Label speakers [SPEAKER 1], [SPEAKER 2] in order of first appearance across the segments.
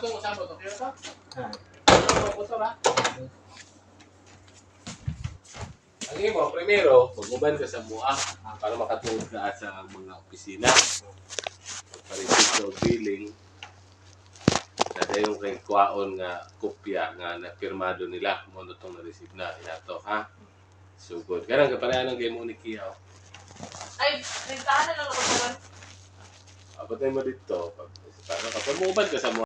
[SPEAKER 1] itong usapot. Okay na ito? Motor ha? Ang imo, primero, mag-uban ka sa MUA para makatungod ka sa mga opisina. Pag-receive o billing, na yung kay kuwaon nga kopya nga napirmado nila kung ano itong na-receive na inato, ha? So good. Ganang kaparehan ng game mo ni Kiyaw.
[SPEAKER 2] Ay, rintahan na lang ako sa ron.
[SPEAKER 1] Apatay mo dito. Kapag mag-uban ka sa MUA,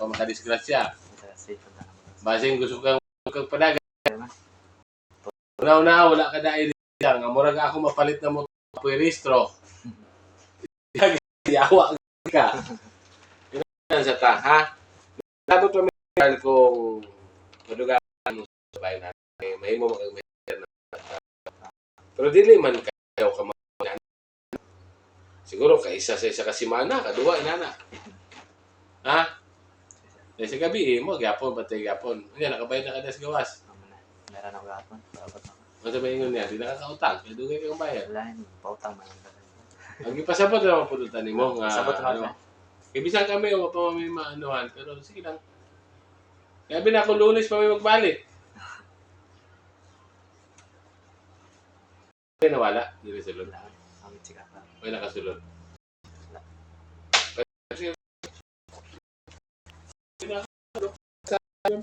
[SPEAKER 1] o makadisgrasya. Basing gusto kang panagan. Una-una, wala ka dahil dyan. Nga murag ako mapalit na mo puiristro. Yawa ka. Yan sa ta, ha? Labot pa may kung madugaan mo sa bayan natin. May mo makagmayar na. Pero dili man kayo ka man. Siguro ka isa sa isa kasimana, kaduwa, inana. Ha? Dahil sa gabi, mo, gapon, batay gapon. Yan, nakabayad na ka na sa gawas.
[SPEAKER 3] Meron ako gapon.
[SPEAKER 1] Ano sabihin nyo niya? Di na kakautang. Kaya dugay kang bayad.
[SPEAKER 3] Wala yun. Pautang man.
[SPEAKER 1] Ang ipasabot na mga pututan ni mo.
[SPEAKER 3] Pasabot na
[SPEAKER 1] Ano, ibisan kami, o pa may maanuhan. Pero sige lang. Kaya binako Lunes pa may magbalik. Kaya nawala. Hindi rin sulod.
[SPEAKER 3] Wala. Ang chika pa.
[SPEAKER 1] May nakasulod. Kasi, yung